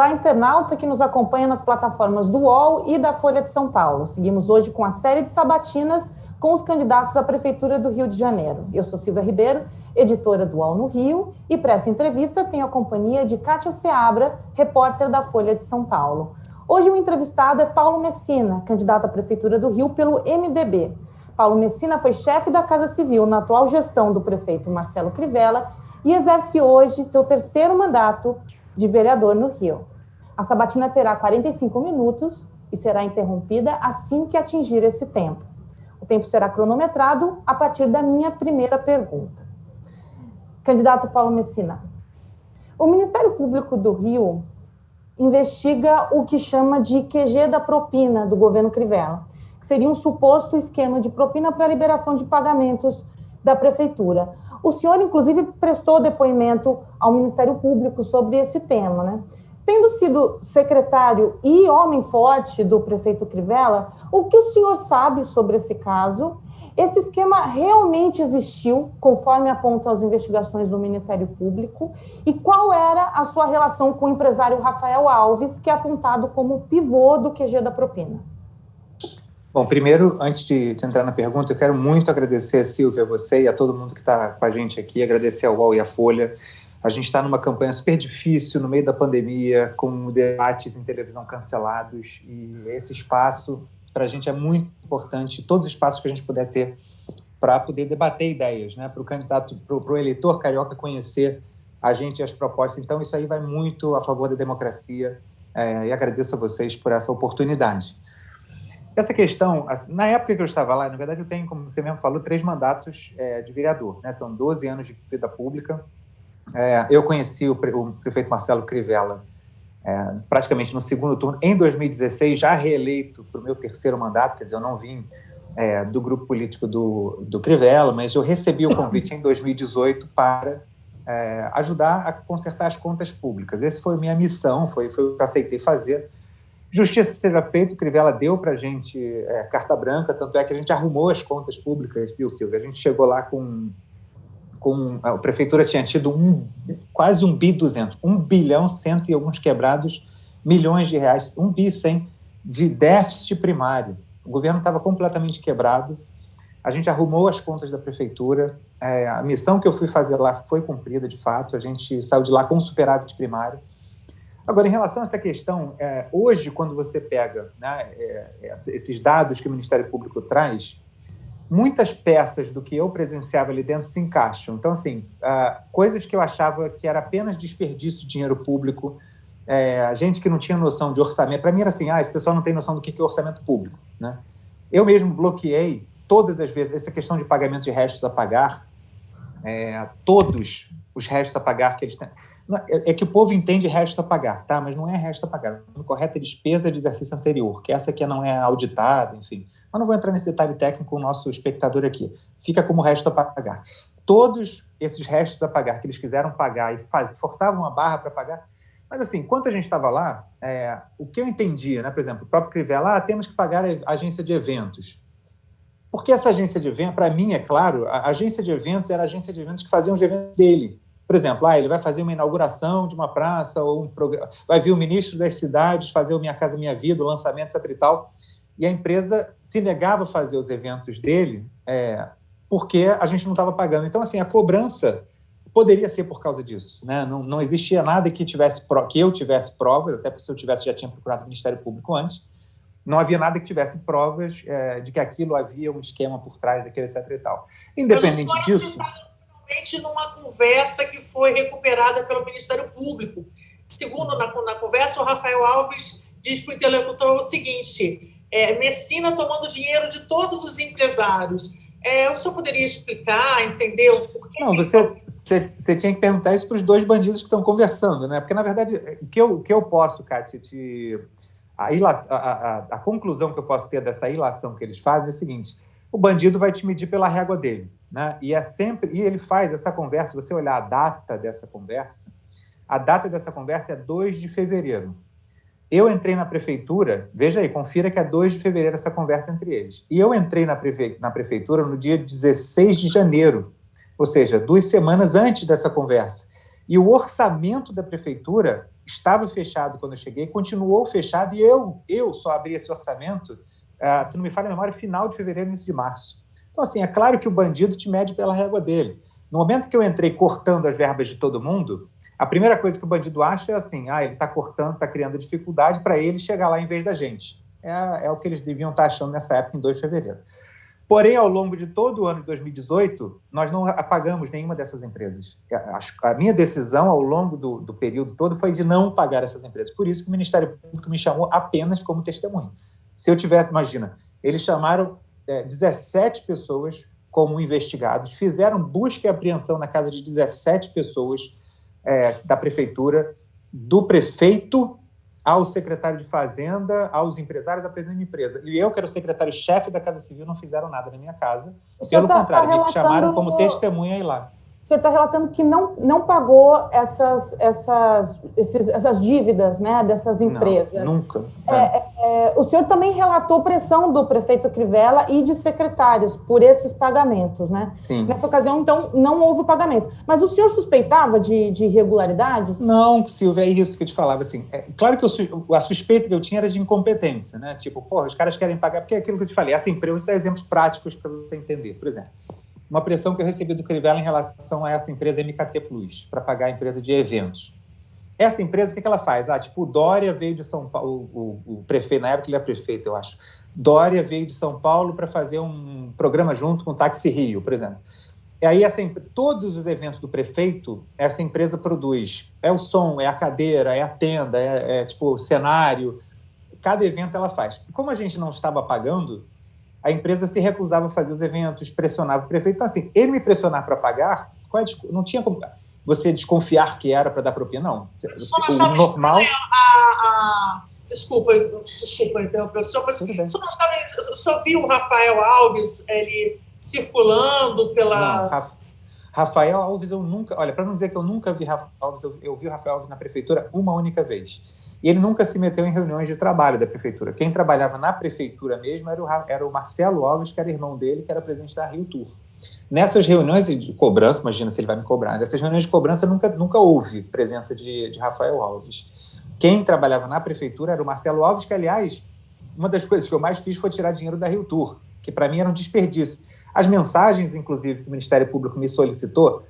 Olá, internauta que nos acompanha nas plataformas do UOL e da Folha de São Paulo. Seguimos hoje com a série de sabatinas com os candidatos à Prefeitura do Rio de Janeiro. Eu sou Silvia Ribeiro, editora do UOL no Rio, e para essa entrevista tenho a companhia de Kátia Seabra, repórter da Folha de São Paulo. Hoje o entrevistado é Paulo Messina, candidato à Prefeitura do Rio pelo MDB. Paulo Messina foi chefe da Casa Civil na atual gestão do prefeito Marcelo Crivella e exerce hoje seu terceiro mandato de vereador no Rio. A sabatina terá 45 minutos e será interrompida assim que atingir esse tempo. O tempo será cronometrado a partir da minha primeira pergunta. Candidato Paulo Messina, o Ministério Público do Rio investiga o que chama de QG da propina do governo Crivella, que seria um suposto esquema de propina para liberação de pagamentos da prefeitura. O senhor, inclusive, prestou depoimento ao Ministério Público sobre esse tema, né? Tendo sido secretário e homem forte do prefeito Crivella, o que o senhor sabe sobre esse caso? Esse esquema realmente existiu, conforme apontam as investigações do Ministério Público? E qual era a sua relação com o empresário Rafael Alves, que é apontado como pivô do QG da propina? Bom, primeiro, antes de entrar na pergunta, eu quero muito agradecer a Silvia, a você e a todo mundo que está com a gente aqui, agradecer ao UOL e à Folha. A gente está numa campanha super difícil, no meio da pandemia, com debates em televisão cancelados, e esse espaço, para a gente, é muito importante, todos os espaços que a gente puder ter para poder debater ideias, né? Para o candidato, para o eleitor carioca conhecer a gente e as propostas. Então, isso aí vai muito a favor da democracia, e agradeço a vocês por essa oportunidade. Essa questão, na época que eu estava lá, na verdade eu tenho, como você mesmo falou, 3 mandatos de vereador, né? São 12 anos de vida pública. Eu conheci o prefeito Marcelo Crivella praticamente no segundo turno, em 2016, já reeleito para o meu terceiro mandato, quer dizer, eu não vim do grupo político do Crivella, mas eu recebi o convite em 2018 para ajudar a consertar as contas públicas. Essa foi a minha missão, foi o que eu aceitei fazer. Justiça seja feita, o Crivella deu para a gente carta branca, tanto é que a gente arrumou as contas públicas, viu, Silvia? A gente chegou lá a prefeitura tinha tido quase 1.200, 1 bilhão, cento e alguns quebrados milhões de reais, 1 bi 100 de déficit primário. O governo estava completamente quebrado. A gente arrumou as contas da prefeitura. A missão que eu fui fazer lá foi cumprida, de fato. A gente saiu de lá com um superávit primário. Agora, em relação a essa questão, hoje, quando você pega, né, esses dados que o Ministério Público traz, muitas peças do que eu presenciava ali dentro se encaixam. Então, assim, coisas que eu achava que era apenas desperdício de dinheiro público, gente que não tinha noção de orçamento. Para mim era assim, esse pessoal não tem noção do que é orçamento público, né? Eu mesmo bloqueei todas as vezes essa questão de pagamento de restos a pagar, todos os restos a pagar que eles têm. É que o povo entende resto a pagar, tá? Mas não é resto a pagar. O correto é despesa de exercício anterior, que essa aqui não é auditada, enfim. Mas não vou entrar nesse detalhe técnico com o nosso espectador aqui. Fica como resto a pagar. Todos esses restos a pagar que eles quiseram pagar e forçavam a barra para pagar. Mas, assim, enquanto a gente estava lá, o que eu entendia, né? Por exemplo, o próprio Crivella, temos que pagar a agência de eventos. Porque essa agência de eventos, para mim, é claro, a agência de eventos era a agência de eventos que fazia os eventos dele. Por exemplo, ele vai fazer uma inauguração de uma praça, ou vai vir o ministro das cidades fazer o Minha Casa Minha Vida, o lançamento, etc. e tal. E a empresa se negava a fazer os eventos dele porque a gente não estava pagando. Então, assim, a cobrança poderia ser por causa disso, né? Não existia nada que eu tivesse provas, até porque se eu tivesse, já tinha procurado o Ministério Público antes, não havia nada que tivesse provas de que aquilo havia um esquema por trás daquele, etc. e tal. Independente disso... numa conversa que foi recuperada pelo Ministério Público. Segundo, na conversa, o Rafael Alves diz para o interlocutor o seguinte: Messina tomando dinheiro de todos os empresários. O senhor poderia explicar, entender o porquê? Não, você tinha que perguntar isso para os 2 bandidos que estão conversando, né? Porque, na verdade, o que eu posso, Kátia, a conclusão que eu posso ter dessa ilação que eles fazem é o seguinte: o bandido vai te medir pela régua dele, né? E ele faz essa conversa, se você olhar a data dessa conversa é 2 de fevereiro. Eu entrei na prefeitura, veja aí, confira que é 2 de fevereiro essa conversa entre eles. E eu entrei na prefeitura no dia 16 de janeiro, ou seja, 2 semanas antes dessa conversa. E o orçamento da prefeitura estava fechado quando eu cheguei, continuou fechado, e eu só abri esse orçamento, se não me falha a memória, final de fevereiro, início de março. Então, assim, é claro que o bandido te mede pela régua dele. No momento que eu entrei cortando as verbas de todo mundo, a primeira coisa que o bandido acha é assim, ele está cortando, está criando dificuldade para ele chegar lá em vez da gente. É o que eles deviam estar achando nessa época, em 2 de fevereiro. Porém, ao longo de todo o ano de 2018, nós não apagamos nenhuma dessas empresas. A minha decisão, ao longo do período todo, foi de não pagar essas empresas. Por isso que o Ministério Público me chamou apenas como testemunha. Se eu tivesse, imagina, eles chamaram 17 pessoas como investigados, fizeram busca e apreensão na casa de 17 pessoas da prefeitura, do prefeito ao secretário de Fazenda, aos empresários da presidente da empresa. E eu, que era o secretário-chefe da Casa Civil, não fizeram nada na minha casa. Pelo contrário, me chamaram como testemunha ir lá. O senhor está relatando que não pagou essas dívidas, né, dessas empresas. Não, nunca. O senhor também relatou pressão do prefeito Crivella e de secretários por esses pagamentos, né? Sim. Nessa ocasião, então, não houve pagamento. Mas o senhor suspeitava de irregularidades? Não, Silvia, é isso que eu te falava. Assim, claro que a suspeita que eu tinha era de incompetência, né? Tipo, os caras querem pagar, porque é aquilo que eu te falei, essa empresa, eu vou te dar exemplos práticos para você entender. Por exemplo, uma pressão que eu recebi do Crivella em relação a essa empresa MKT Plus, para pagar a empresa de eventos. Essa empresa, o que ela faz? O Dória veio de São Paulo, o prefeito, na época ele era prefeito, eu acho. Dória veio de São Paulo para fazer um programa junto com o Táxi Rio, por exemplo. E aí, todos os eventos do prefeito, essa empresa produz. É o som, é a cadeira, é a tenda, o cenário. Cada evento ela faz. E como a gente não estava pagando, a empresa se recusava a fazer os eventos, pressionava o prefeito. Então, assim, ele me pressionar para pagar, não tinha como você desconfiar que era para dar propina, não. O normal... Desculpa interromper o senhor, mas o senhor viu o Rafael Alves circulando pela... Não, Rafael Alves eu nunca... Olha, para não dizer que eu nunca vi Rafael Alves, eu vi o Rafael Alves na prefeitura uma única vez. E ele nunca se meteu em reuniões de trabalho da prefeitura. Quem trabalhava na prefeitura mesmo era o Marcelo Alves, que era irmão dele, que era presidente da Rio Tour. Nessas reuniões de cobrança, imagina se ele vai me cobrar, nessas reuniões de cobrança nunca houve presença de Rafael Alves. Quem trabalhava na prefeitura era o Marcelo Alves, que, aliás, uma das coisas que eu mais fiz foi tirar dinheiro da Rio Tour, que para mim era um desperdício. As mensagens, inclusive, que o Ministério Público me solicitou,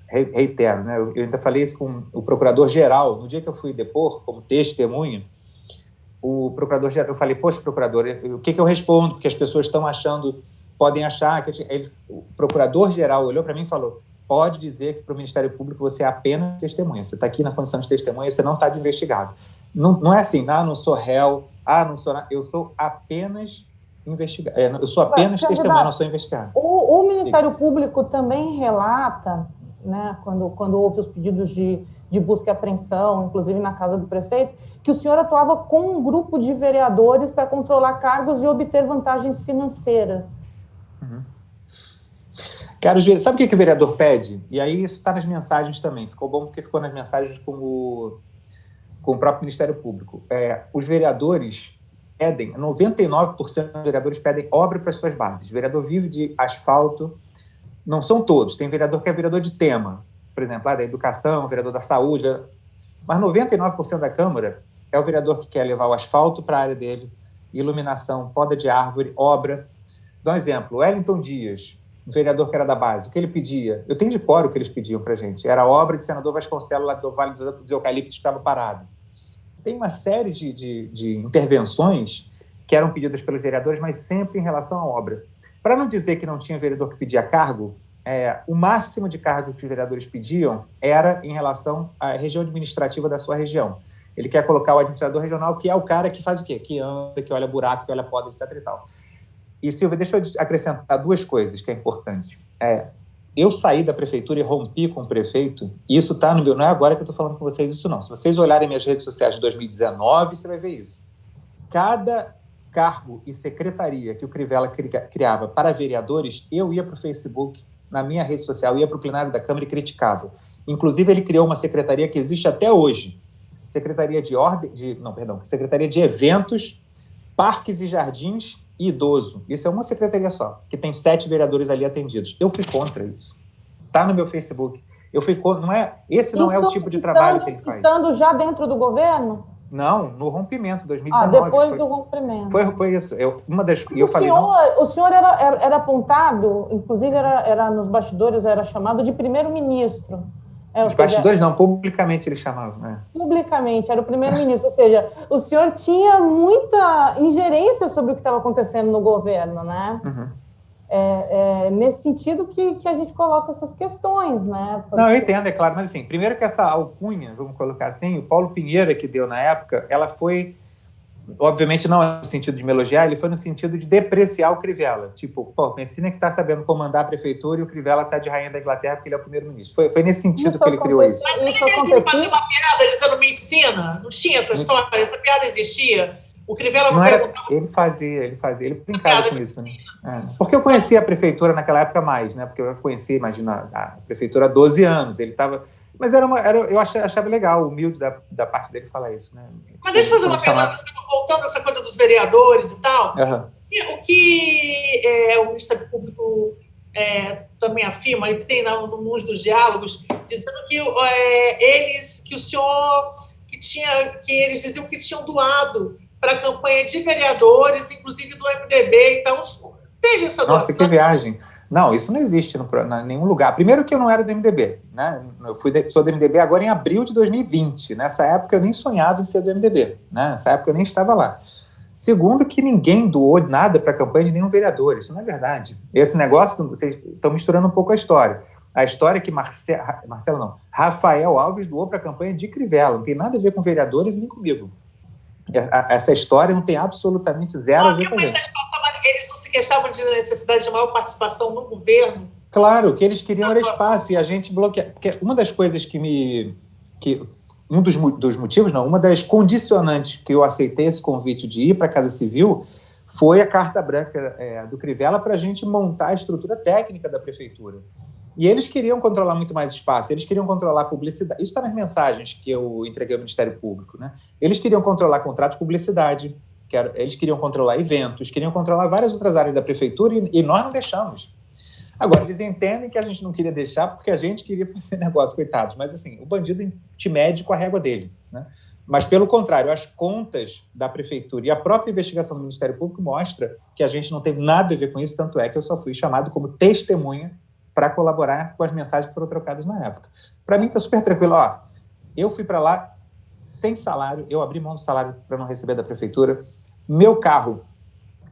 reitero, né? Eu ainda falei isso com o procurador-geral. No dia que eu fui depor, como testemunha, o procurador-geral, eu falei, poxa, procurador, o que eu respondo? Porque as pessoas estão achando, podem achar que o procurador-geral olhou para mim e falou, pode dizer que para o Ministério Público você é apenas testemunha, você está aqui na condição de testemunha, você não está de investigado. Não é assim, não sou réu, eu sou apenas investigado, eu sou apenas testemunha, não sou investigado. O Ministério Público também relata, né, quando houve os pedidos de busca e apreensão, inclusive na casa do prefeito, que o senhor atuava com um grupo de vereadores para controlar cargos e obter vantagens financeiras. Uhum. Sabe o que o vereador pede? E aí isso está nas mensagens também. Ficou bom porque ficou nas mensagens com o próprio Ministério Público. Os vereadores pedem, 99% dos vereadores pedem obra para as suas bases. O vereador vive de asfalto. Não são todos. Tem vereador que é vereador de tema, por exemplo, da educação, vereador da saúde. Mas 99% da Câmara é o vereador que quer levar o asfalto para a área dele, iluminação, poda de árvore, obra. Dá um exemplo. Wellington Dias, o vereador que era da base, o que ele pedia? Eu tenho de cor o que eles pediam para a gente. Era a obra de senador Vasconcelos lá do Vale dos Eucaliptos, que estava parado. Tem uma série de intervenções que eram pedidas pelos vereadores, mas sempre em relação à obra. Para não dizer que não tinha vereador que pedia cargo, o máximo de cargo que os vereadores pediam era em relação à região administrativa da sua região. Ele quer colocar o administrador regional, que é o cara que faz o quê? Que anda, que olha buraco, que olha poda, etc. e tal. E, Silvia, deixa eu acrescentar 2 coisas que é importante. Eu saí da prefeitura e rompi com o prefeito, e isso está no meu... Não é agora que eu estou falando com vocês isso, não. Se vocês olharem minhas redes sociais de 2019, você vai ver isso. Cada cargo e secretaria que o Crivella criava para vereadores, eu ia para o Facebook, na minha rede social, ia para o plenário da Câmara e criticava. Inclusive, ele criou uma secretaria que existe até hoje, Secretaria Secretaria de Eventos, Parques e Jardins e Idoso. Isso é uma secretaria só, que tem 7 vereadores ali atendidos. Eu fui contra isso. Está no meu Facebook. Esse não é o tipo de trabalho que ele faz. Estando já dentro do governo? Não, no rompimento, 2019. Depois do rompimento. Foi isso. O senhor era apontado, inclusive era nos bastidores, era chamado de primeiro-ministro. Os bastidores não, publicamente ele chamava. Né? Publicamente, era o primeiro-ministro. Ou seja, o senhor tinha muita ingerência sobre o que estava acontecendo no governo, né? Uhum. Nesse sentido que a gente coloca essas questões, né? Porque... Não, eu entendo, é claro, mas assim, primeiro que essa alcunha, vamos colocar assim, o Paulo Pinheiro que deu na época, ela foi, obviamente não no sentido de me elogiar, ele foi no sentido de depreciar o Crivella. Tipo, Messina que está sabendo comandar a prefeitura e o Crivella está de rainha da Inglaterra porque ele é o primeiro-ministro. Foi nesse sentido que ele criou isso. Mas ele fazia uma piada dizendo Messina? Não tinha essa história? Essa piada existia? O Crivella não perguntava. Ele brincava com isso, né? Porque eu conhecia a prefeitura naquela época mais, né? Porque eu conhecia, imagina, a prefeitura há 12 anos. Ele estava. Mas eu achava legal, humilde da parte dele falar isso, né? Mas deixa eu fazer uma pergunta, voltando a essa coisa dos vereadores e tal. Uhum. O que o Ministério Público também afirma, e tem nos dos diálogos, dizendo que eles diziam que tinham doado para a campanha de vereadores, inclusive do MDB, então teve essa doação. Nossa, que viagem. Não, isso não existe em nenhum lugar. Primeiro que eu não era do MDB, né? Sou do MDB agora em abril de 2020. Nessa época eu nem sonhava em ser do MDB, né? Nessa época eu nem estava lá. Segundo que ninguém doou nada para a campanha de nenhum vereador. Isso não é verdade. Esse negócio, vocês estão misturando um pouco a história. A história é que Rafael Alves doou para a campanha de Crivella. Não tem nada a ver com vereadores nem comigo. Essa história não tem absolutamente zero a ver com isso. Eles não se queixavam de necessidade de maior participação no governo? Claro, o que eles queriam era espaço e a gente bloqueia. Porque uma das coisas um dos motivos, não, uma das condicionantes que eu aceitei esse convite de ir para a Casa Civil foi a carta branca do Crivella para a gente montar a estrutura técnica da prefeitura. E eles queriam controlar muito mais espaço, eles queriam controlar a publicidade. Isso está nas mensagens que eu entreguei ao Ministério Público, né? Eles queriam controlar contratos de publicidade, eles queriam controlar eventos, queriam controlar várias outras áreas da prefeitura e nós não deixamos. Agora, eles entendem que a gente não queria deixar porque a gente queria fazer negócio, coitados. Mas, assim, o bandido te mede com a régua dele, né? Mas, pelo contrário, as contas da prefeitura e a própria investigação do Ministério Público mostra que a gente não teve nada a ver com isso, tanto é que eu só fui chamado como testemunha para colaborar com as mensagens que foram trocadas na época. Para mim, está super tranquilo. Eu fui para lá sem salário, eu abri mão do salário para não receber da prefeitura. Meu carro,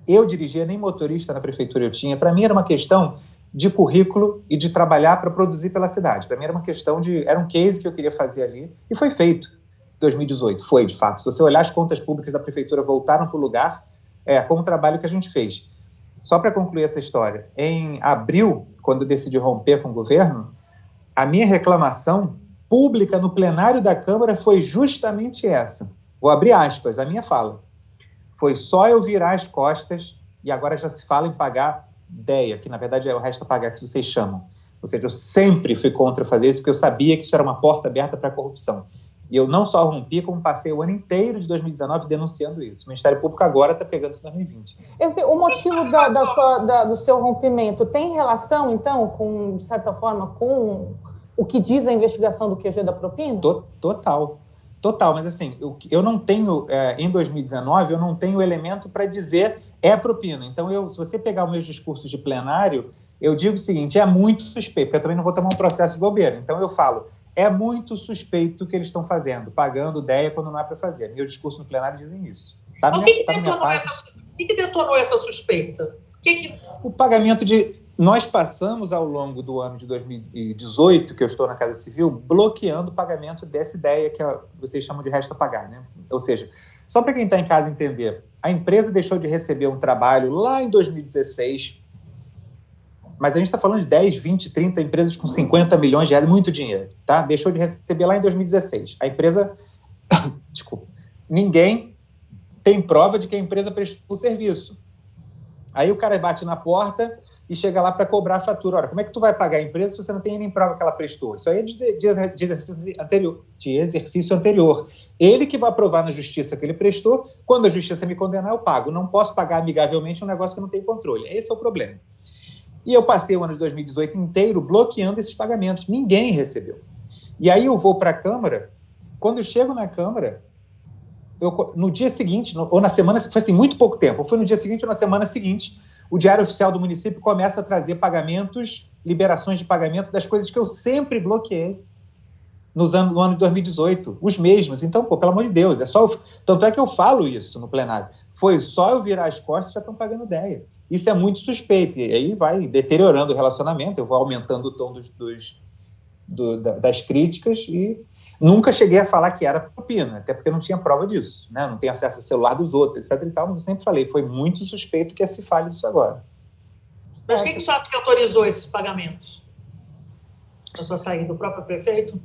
eu dirigia, nem motorista na prefeitura eu tinha. Para mim, era uma questão de currículo e de trabalhar para produzir pela cidade. Para mim, era uma questão era um case que eu queria fazer ali, e foi feito em 2018. Foi, de fato. Se você olhar, as contas públicas da prefeitura voltaram para o lugar com o trabalho que a gente fez. Só para concluir essa história, em abril, quando eu decidi romper com o governo, a minha reclamação pública no plenário da Câmara foi justamente essa. Vou abrir aspas, a minha fala. Foi só eu virar as costas e agora já se fala em pagar DEA, que na verdade é o resto a pagar que vocês chamam. Ou seja, eu sempre fui contra fazer isso porque eu sabia que isso era uma porta aberta para a corrupção. E eu não só rompi, como passei o ano inteiro de 2019 denunciando isso. O Ministério Público agora está pegando isso em 2020. O motivo do seu rompimento tem relação, então, com, de certa forma, com o que diz a investigação do QG da propina? Total. Mas assim, eu não tenho, em 2019, eu não tenho elemento para dizer propina. Então, se você pegar os meus discursos de plenário, eu digo o seguinte, é muito suspeito, porque eu também não vou tomar um processo de bobeira. Então, eu falo, é muito suspeito o que eles estão fazendo, pagando DEA quando não é para fazer. Meus discursos no plenário dizem isso. O que detonou essa suspeita? O pagamento de... Nós passamos ao longo do ano de 2018, que eu estou na Casa Civil, bloqueando o pagamento dessa ideia que vocês chamam de resto a pagar, né? Ou seja, só para quem está em casa entender, a empresa deixou de receber um trabalho lá em 2016, mas a gente está falando de 10, 20, 30 empresas com 50 milhões de reais, muito dinheiro, tá? Deixou de receber lá em 2016. A empresa... Desculpa. Ninguém tem prova de que a empresa prestou o serviço. Aí o cara bate na porta e chega lá para cobrar a fatura. Ora, como é que tu vai pagar a empresa se você não tem nem prova que ela prestou? Isso aí é de exercício anterior. Ele que vai provar na justiça que ele prestou, quando a justiça me condenar, eu pago. Não posso pagar amigavelmente um negócio que eu não tenho controle. Esse é o problema. E eu passei o ano de 2018 inteiro bloqueando esses pagamentos. Ninguém recebeu. E aí eu vou para a Câmara. Quando eu chego na Câmara, no dia seguinte, ou na semana, foi assim, muito pouco tempo, foi no dia seguinte ou na semana seguinte, o Diário Oficial do município começa a trazer pagamentos, liberações de pagamento das coisas que eu sempre bloqueei no ano de 2018, os mesmos. Então, pelo amor de Deus, tanto é que eu falo isso no plenário. Foi só eu virar as costas e já estão pagando ideia. Isso é muito suspeito, e aí vai deteriorando o relacionamento, eu vou aumentando o tom das críticas e nunca cheguei a falar que era propina, até porque não tinha prova disso, né? Não tenho acesso ao celular dos outros, etc. e tal, mas eu sempre falei, foi muito suspeito que se fale disso agora. Mas quem que o senhor que autorizou esses pagamentos? A sua saída, do próprio prefeito?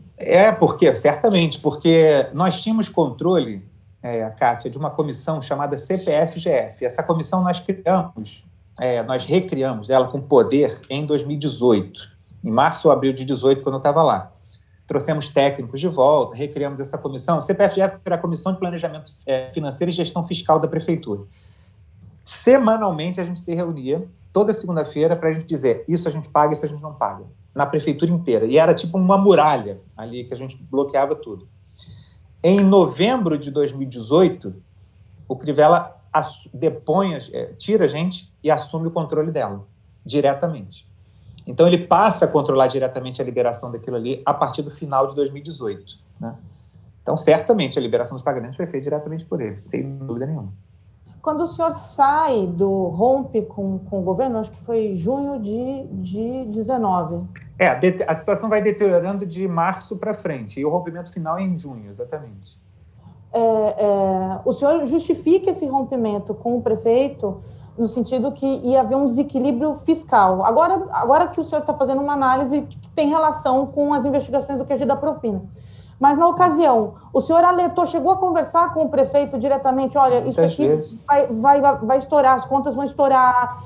Certamente, porque nós tínhamos controle, Kátia, de uma comissão chamada CPF-GF. Essa comissão nós recriamos ela com poder em 2018, em março ou abril de 2018, quando eu estava lá. Trouxemos técnicos de volta, recriamos essa comissão. CPF-GF era a Comissão de Planejamento Financeiro e Gestão Fiscal da Prefeitura. Semanalmente a gente se reunia, toda segunda-feira, para a gente dizer isso a gente paga, isso a gente não paga, na prefeitura inteira. E era tipo uma muralha ali, que a gente bloqueava tudo. Em novembro de 2018, o Crivella tira a gente e assume o controle dela, diretamente. Então, ele passa a controlar diretamente a liberação daquilo ali a partir do final de 2018. Né? Então, certamente, a liberação dos pagamentos foi feita diretamente por ele, sem dúvida nenhuma. Quando o senhor rompe com o governo, acho que foi junho de 19. A situação vai deteriorando de março para frente, e o rompimento final é em junho, exatamente. O senhor justifica esse rompimento com o prefeito no sentido que ia haver um desequilíbrio fiscal. Agora que o senhor está fazendo uma análise que tem relação com as investigações do QG da propina. Mas, na ocasião, o senhor alertou, chegou a conversar com o prefeito diretamente, olha, isso aqui vai estourar, as contas vão estourar,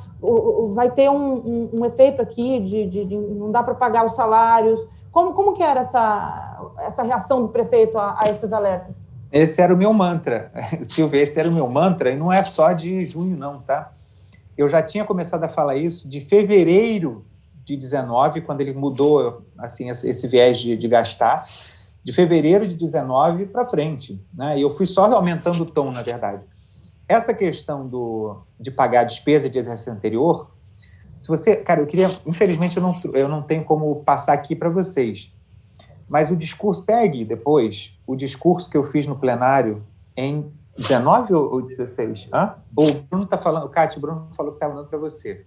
vai ter um efeito aqui de não dá para pagar os salários. Como que era essa reação do prefeito a esses alertas? Esse era o meu mantra, Silvia, esse era o meu mantra, e não é só de junho, não, tá? Eu já tinha começado a falar isso de fevereiro de 19, quando ele mudou assim, esse viés de gastar, de fevereiro de 19 para frente, né? E eu fui só aumentando o tom, na verdade. Essa questão de pagar a despesa de exercício anterior, se você... Cara, infelizmente, eu não tenho como passar aqui para vocês, mas o discurso... Pegue depois o discurso que eu fiz no plenário em 19 ou 16? O Bruno está falando... Kátia, o Bruno falou que estava dando para você.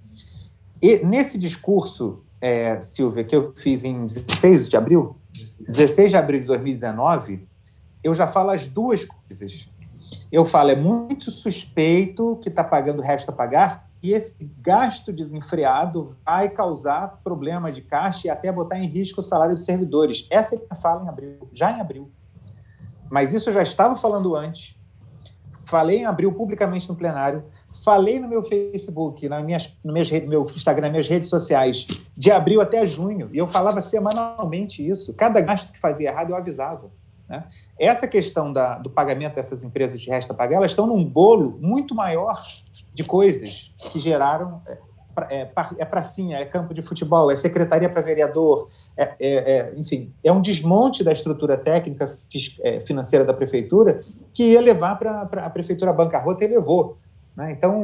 E nesse discurso, Silvia, que eu fiz em 16 de abril de 2019, eu já falo as duas coisas. Eu falo, é muito suspeito que está pagando o resto a pagar, e esse gasto desenfreado vai causar problema de caixa e até botar em risco o salário dos servidores. Essa é a minha fala já em abril. Mas isso eu já estava falando antes. Falei em abril publicamente no plenário, falei no meu Facebook, no meu Instagram, nas minhas redes sociais, de abril até junho, e eu falava semanalmente isso. Cada gasto que fazia errado, eu avisava. Né? Essa questão do pagamento dessas empresas de resto a pagar, elas estão num bolo muito maior de coisas que geraram... pracinha, é campo de futebol, é secretaria para vereador, enfim, é um desmonte da estrutura técnica financeira da prefeitura que ia levar para a prefeitura à bancarrota e levou. Né? Então,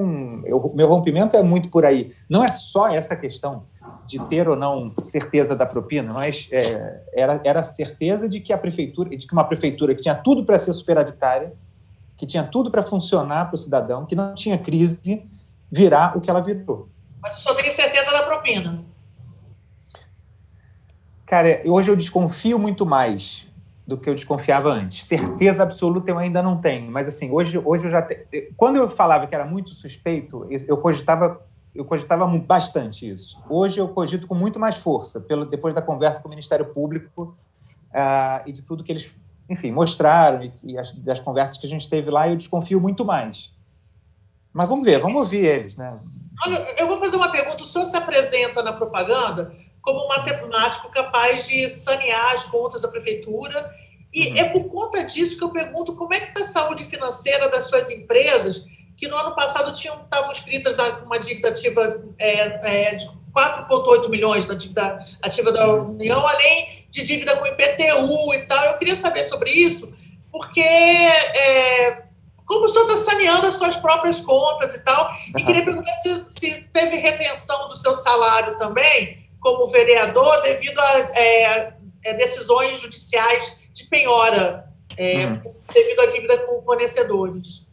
meu rompimento é muito por aí. Não é só essa questão de ter ou não certeza da propina, mas era a certeza de que uma prefeitura que tinha tudo para ser superavitária, que tinha tudo para funcionar para o cidadão, que não tinha crise, virar o que ela virou. Mas o senhor tem certeza da propina? Cara, hoje eu desconfio muito mais do que eu desconfiava antes. Certeza absoluta eu ainda não tenho, mas assim, hoje eu já tenho. Quando eu falava que era muito suspeito, eu cogitava bastante isso. Hoje eu cogito com muito mais força, depois da conversa com o Ministério Público e de tudo que eles, enfim, mostraram e das conversas que a gente teve lá, eu desconfio muito mais. Mas vamos ver, vamos ouvir eles, né? Olha, eu vou fazer uma pergunta. O senhor se apresenta na propaganda como um matemático capaz de sanear as contas da prefeitura, e é por conta disso que eu pergunto como é que está a saúde financeira das suas empresas, que no ano passado estavam inscritas numa dívida ativa 4,8 milhões da dívida ativa da União, além de dívida com IPTU e tal. Eu queria saber sobre isso, porque como o senhor está saneando as suas próprias contas e tal, e queria perguntar se teve retenção do seu salário também, como vereador, devido a decisões judiciais de penhora, devido à dívida com fornecedores.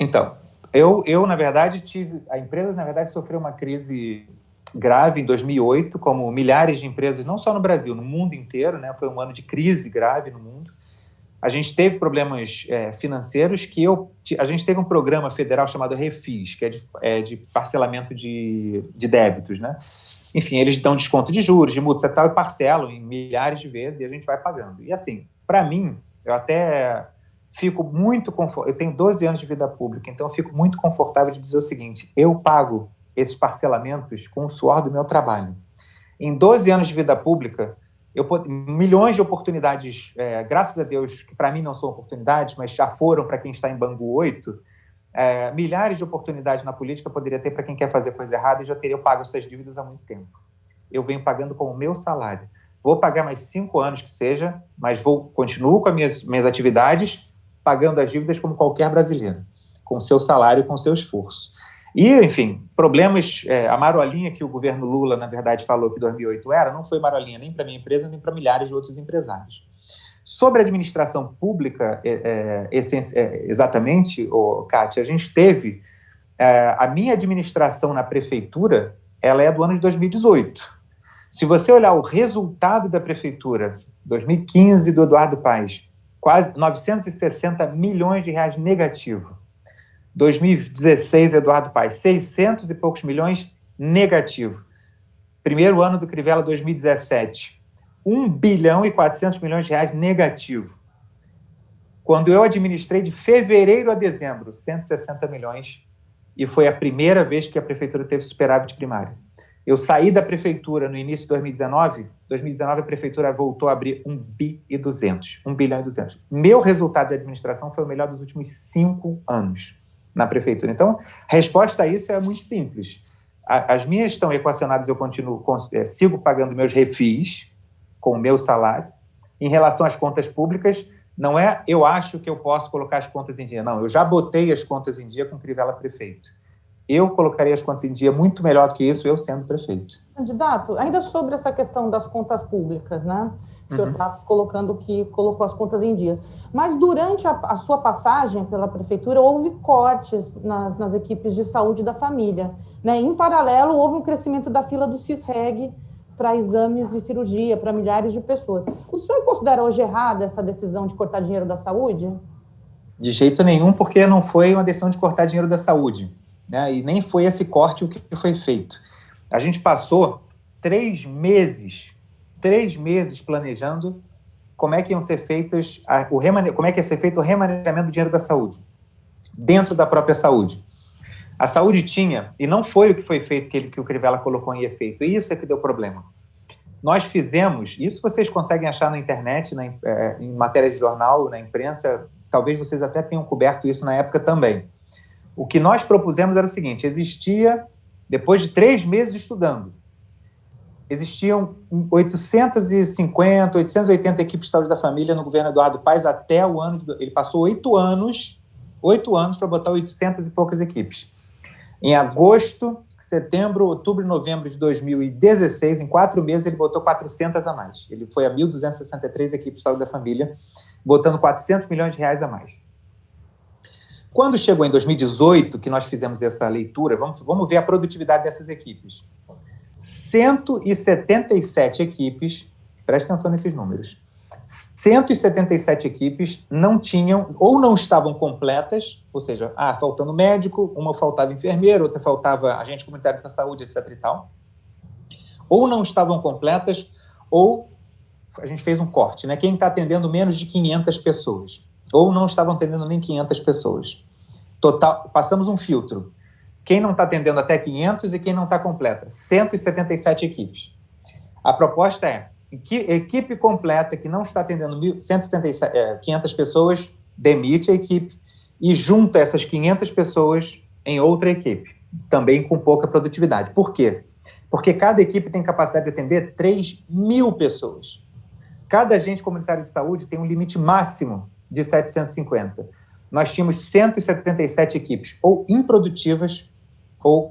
Então, eu na verdade, a empresa, na verdade, sofreu uma crise grave em 2008, como milhares de empresas, não só no Brasil, no mundo inteiro, né? Foi um ano de crise grave no mundo. A gente teve problemas financeiros a gente teve um programa federal chamado Refis, que é de parcelamento de débitos, né? Enfim, eles dão desconto de juros, de multas e tal, e parcelam em milhares de vezes e a gente vai pagando. E assim, para mim, eu até fico muito confortável, eu tenho 12 anos de vida pública, então eu fico muito confortável de dizer o seguinte: eu pago esses parcelamentos com o suor do meu trabalho. Em 12 anos de vida pública, milhões de oportunidades, graças a Deus, que para mim não são oportunidades, mas já foram para quem está em Bangu 8, milhares de oportunidades na política poderia ter para quem quer fazer coisa errada e já teria pago essas dívidas há muito tempo. Eu venho pagando com o meu salário. Vou pagar mais 5 anos que seja, mas continuo com as minhas atividades, pagando as dívidas como qualquer brasileiro, com o seu salário e com o seu esforço. E, enfim, problemas, a marolinha que o governo Lula, na verdade, falou que 2008 não foi marolinha nem para minha empresa, nem para milhares de outros empresários. Sobre a administração pública, exatamente, Kátia, a gente teve, a minha administração na prefeitura, ela é do ano de 2018. Se você olhar o resultado da prefeitura, 2015, do Eduardo Paes, quase 960 milhões de reais negativo. 2016, Eduardo Paes, 600 e poucos milhões negativo. Primeiro ano do Crivella, 2017, 1 bilhão e 400 milhões de reais negativo. Quando eu administrei de fevereiro a dezembro, 160 milhões, e foi a primeira vez que a prefeitura teve superávit primário. Eu saí da prefeitura no início de 2019 a prefeitura voltou a abrir 1 bilhão e 200. Meu resultado de administração foi o melhor dos últimos 5 anos na prefeitura. Então, a resposta a isso é muito simples. As minhas estão equacionadas, eu sigo pagando meus refis com o meu salário. Em relação às contas públicas, não é eu acho que eu posso colocar as contas em dia. Não, eu já botei as contas em dia com Crivella prefeito. Eu colocaria as contas em dia muito melhor do que isso, eu sendo prefeito. Candidato, ainda sobre essa questão das contas públicas, né? O senhor está colocando que colocou as contas em dias. Mas durante a sua passagem pela prefeitura, houve cortes nas equipes de saúde da família, né? Em paralelo, houve um crescimento da fila do CISREG para exames e cirurgia para milhares de pessoas. O senhor considera hoje errada essa decisão de cortar dinheiro da saúde? De jeito nenhum, porque não foi uma decisão de cortar dinheiro da saúde, né? E nem foi esse corte o que foi feito. A gente passou 3 meses planejando como é que iam ser feitas como é que ia ser feito o remanejamento do dinheiro da saúde, dentro da própria saúde. A saúde tinha, e não foi o que foi feito que o Crivella colocou em efeito, e isso é que deu problema. Nós fizemos, isso vocês conseguem achar na internet, em matéria de jornal, na imprensa, talvez vocês até tenham coberto isso na época também. O que nós propusemos era o seguinte: depois de 3 meses estudando, existiam 850, 880 equipes de saúde da família no governo Eduardo Paes até o ano... Ele passou 8 anos para botar 800 e poucas equipes. Em agosto, setembro, outubro e novembro de 2016, em 4 meses, ele botou 400 a mais. Ele foi a 1.263 equipes de saúde da família, botando 400 milhões de reais a mais. Quando chegou em 2018, que nós fizemos essa leitura, vamos ver a produtividade dessas equipes. 177 equipes, preste atenção nesses números, 177 equipes não tinham, ou não estavam completas, ou seja, faltando médico, uma faltava enfermeiro, outra faltava agente comunitário da saúde, etc. e tal, ou não estavam completas, ou a gente fez um corte, né? Quem está atendendo menos de 500 pessoas, ou não estavam atendendo nem 500 pessoas. Total, passamos um filtro. Quem não está atendendo até 500 e quem não está completa. 177 equipes. A proposta é, equipe completa que não está atendendo 500 pessoas, demite a equipe e junta essas 500 pessoas em outra equipe, também com pouca produtividade. Por quê? porque cada equipe tem capacidade de atender 3.000 pessoas. Cada agente comunitário de saúde tem um limite máximo de 750. Nós tínhamos 177 equipes, ou improdutivas, ou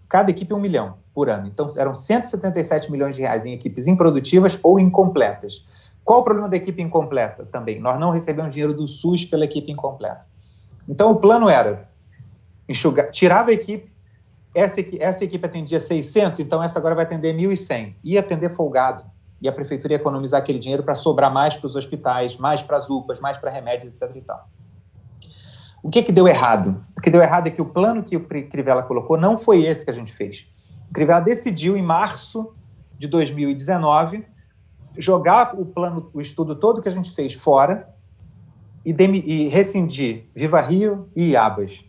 cada equipe 1 milhão por ano. Então, eram 177 milhões de reais em equipes improdutivas ou incompletas. Qual o problema da equipe incompleta também? Nós não recebemos dinheiro do SUS pela equipe incompleta. Então, o plano era enxugar, tirava a equipe, essa equipe atendia 600, então essa agora vai atender 1.100. Ia atender folgado. E a prefeitura ia economizar aquele dinheiro para sobrar mais para os hospitais, mais para as UPAs, mais para remédios, etc. e tal. O que deu errado? O que deu errado é que o plano que o Crivella colocou não foi esse que a gente fez. O Crivella decidiu, em março de 2019, jogar o estudo todo que a gente fez fora e rescindir Viva Rio e Iabas.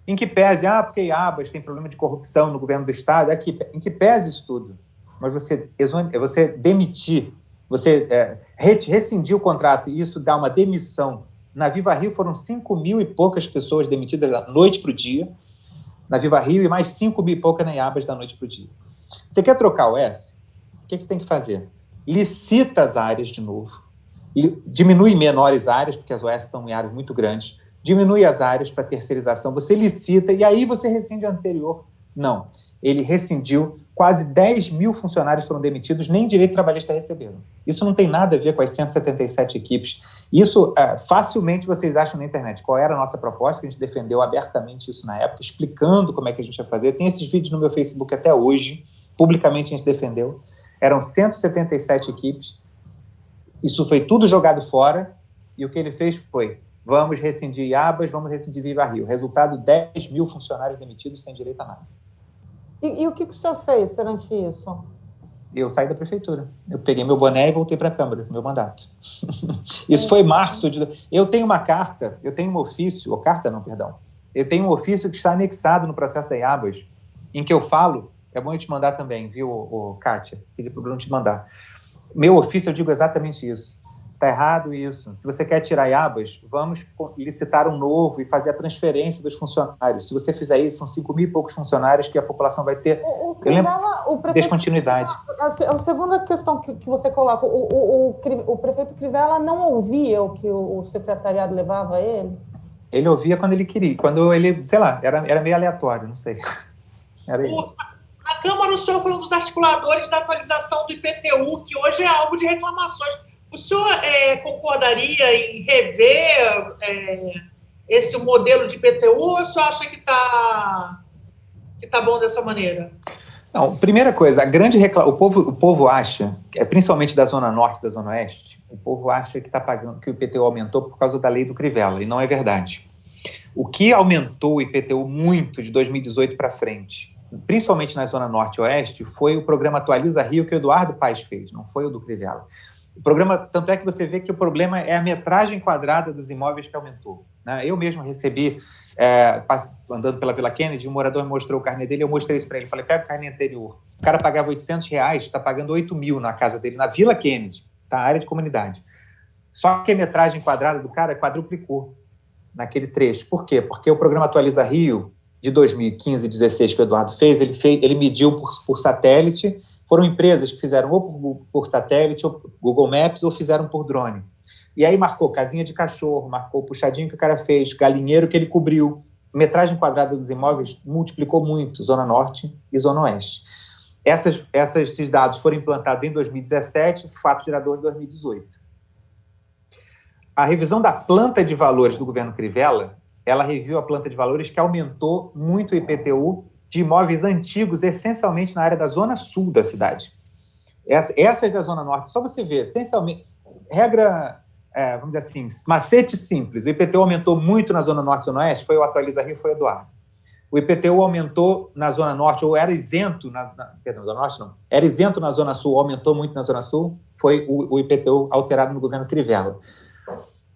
Em que pese, porque Iabas tem problema de corrupção no governo do Estado, em que pese isso tudo. Mas você demitir, você rescindir o contrato e isso dá uma demissão. Na Viva Rio foram 5.000 e poucas pessoas demitidas da noite para o dia, na Viva Rio, e mais 5.000 e poucas na Iabas da noite para o dia. Você quer trocar o S? O que você tem que fazer? Licita as áreas de novo, diminui menores áreas, porque as OS estão em áreas muito grandes, diminui as áreas para terceirização, você licita e aí você rescinde o anterior. Não, ele rescindiu, quase 10.000 funcionários foram demitidos, nem direito trabalhista receberam. Isso não tem nada a ver com as 177 equipes. Isso, facilmente, vocês acham na internet qual era a nossa proposta, que a gente defendeu abertamente isso na época, explicando como é que a gente ia fazer. Tem esses vídeos no meu Facebook até hoje, publicamente a gente defendeu. Eram 177 equipes, isso foi tudo jogado fora, e o que ele fez foi, vamos rescindir Iabas, vamos rescindir Viva Rio. Resultado, 10.000 funcionários demitidos sem direito a nada. E o que o senhor fez perante isso? Eu saí da prefeitura. Eu peguei meu boné e voltei para a Câmara, meu mandato. Isso foi em março de... Eu tenho uma carta, eu tenho um ofício, eu tenho um ofício que está anexado no processo da Iabas, em que eu falo, é bom eu te mandar também, viu, Kátia? Pedi para o Bruno te mandar. Meu ofício, eu digo exatamente isso. Está errado isso. Se você quer tirar Iabas, vamos licitar um novo e fazer a transferência dos funcionários. Se você fizer isso, são 5.000 e poucos funcionários que a população vai ter descontinuidade. A segunda questão que você coloca, o prefeito Crivella não ouvia o que o secretariado levava a ele? Ele ouvia quando ele queria, quando ele, sei lá, era meio aleatório, não sei. Era isso. Na Câmara, o senhor foi um dos articuladores da atualização do IPTU, que hoje é alvo de reclamações. O senhor concordaria em rever esse modelo de IPTU ou o senhor acha que tá bom dessa maneira? Não, primeira coisa, o povo acha, principalmente da Zona Norte e da Zona Oeste, o povo acha que está pagando, que o IPTU aumentou por causa da lei do Crivella, e não é verdade. O que aumentou o IPTU muito de 2018 para frente, principalmente na Zona Norte e Oeste, foi o programa Atualiza Rio que o Eduardo Paes fez, não foi o do Crivella. O programa, tanto é que você vê que o problema é a metragem quadrada dos imóveis que aumentou. Né? Eu mesmo recebi, andando pela Vila Kennedy, um morador me mostrou o carnê dele, eu mostrei isso para ele, falei, pega o carnê anterior. O cara pagava R$800, está pagando 8.000 na casa dele, na Vila Kennedy, tá? Área de comunidade. Só que a metragem quadrada do cara quadruplicou naquele trecho. Por quê? Porque o programa Atualiza Rio, de 2015 e 2016, que o Eduardo fez, ele mediu por satélite. Foram empresas que fizeram ou por satélite, ou Google Maps, ou fizeram por drone. E aí marcou casinha de cachorro, marcou o puxadinho que o cara fez, galinheiro que ele cobriu. Metragem quadrada dos imóveis multiplicou muito, Zona Norte e Zona Oeste. Esses dados foram implantados em 2017, fato gerador de 2018. A revisão da planta de valores do governo Crivella, ela reviu a planta de valores que aumentou muito o IPTU de imóveis antigos, essencialmente na área da Zona Sul da cidade. Essas da Zona Norte, só você ver, essencialmente, regra, vamos dizer assim, macete simples, o IPTU aumentou muito na Zona Norte e Zona Oeste, foi o Atualiza Rio, foi o Eduardo. O IPTU aumentou na Zona Norte, ou era isento, perdão, Zona Norte não, era isento na Zona Sul, aumentou muito na Zona Sul, foi o IPTU alterado no governo Crivella.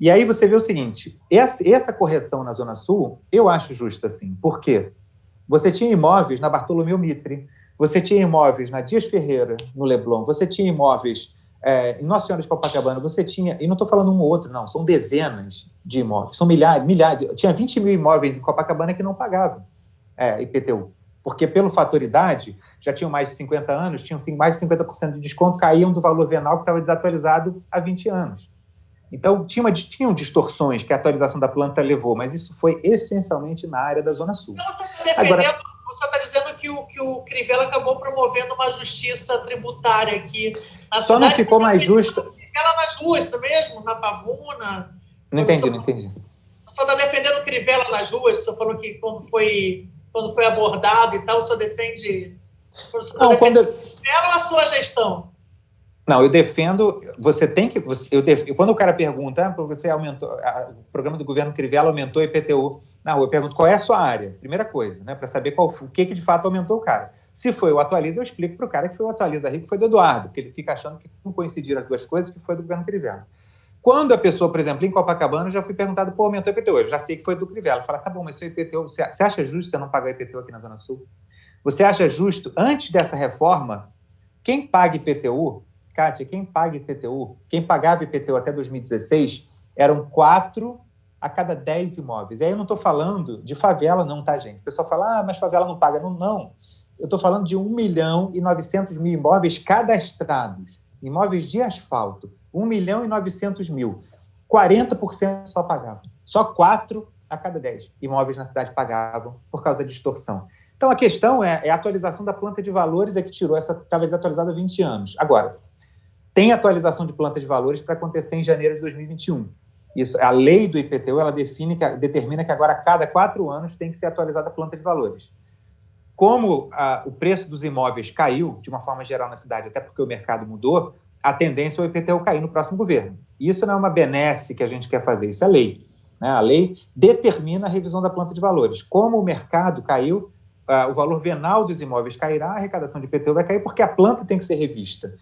E aí você vê o seguinte, essa correção na Zona Sul, eu acho justa, assim, por quê? Você tinha imóveis na Bartolomeu Mitre, você tinha imóveis na Dias Ferreira, no Leblon, você tinha imóveis em Nossa Senhora de Copacabana, você tinha, e não estou falando um ou outro, não, são dezenas de imóveis, são milhares, tinha 20.000 imóveis em Copacabana que não pagavam IPTU, porque pelo fator idade, já tinham mais de 50 anos, tinham mais de 50% de desconto, caíam do valor venal que estava desatualizado há 20 anos. Então, tinham distorções que a atualização da planta levou, mas isso foi essencialmente na área da Zona Sul. Então, você está dizendo que o Crivella acabou promovendo uma justiça tributária aqui na só cidade. Não ficou mais justa. Crivella nas ruas mesmo, na Pavuna. Não entendi. Você está defendendo o Crivella nas ruas? Você falou que quando foi abordado e tal, o senhor defende... Não, quando... Crivella ou a sua gestão? Não, eu defendo, quando o cara pergunta, você aumentou, o programa do governo Crivella aumentou o IPTU na rua, eu pergunto qual é a sua área, primeira coisa, né, para saber o que de fato aumentou o cara. Se foi o Atualiza, eu explico para o cara que foi o Atualiza Rio, que foi do Eduardo, porque ele fica achando que não coincidiram as duas coisas, que foi do governo Crivella. Quando a pessoa, por exemplo, em Copacabana, eu já fui perguntado, aumentou o IPTU, eu já sei que foi do Crivella. Fala, tá bom, mas seu IPTU, você acha justo você não pagar IPTU aqui na Zona Sul? Você acha justo, antes dessa reforma, quem paga IPTU... Kátia, quem paga IPTU, quem pagava IPTU até 2016, eram 4 a cada 10 imóveis. E aí eu não estou falando de favela não, tá, gente? O pessoal fala, mas favela não paga. Não. Eu estou falando de 1.900.000 imóveis cadastrados, imóveis de asfalto, 1.900.000. 40% só pagavam. Só 4 a cada 10 imóveis na cidade pagavam por causa da distorção. Então, a questão é a atualização da planta de valores que tirou essa, estava desatualizada há 20 anos. Agora, tem atualização de planta de valores para acontecer em janeiro de 2021. Isso, a lei do IPTU, ela determina que agora, a cada 4 anos, tem que ser atualizada a planta de valores. Como o preço dos imóveis caiu, de uma forma geral, na cidade, até porque o mercado mudou, a tendência é o IPTU cair no próximo governo. Isso não é uma benesse que a gente quer fazer, isso é lei. Né? A lei determina a revisão da planta de valores. Como o mercado caiu, o valor venal dos imóveis cairá, a arrecadação de IPTU vai cair, porque a planta tem que ser revista.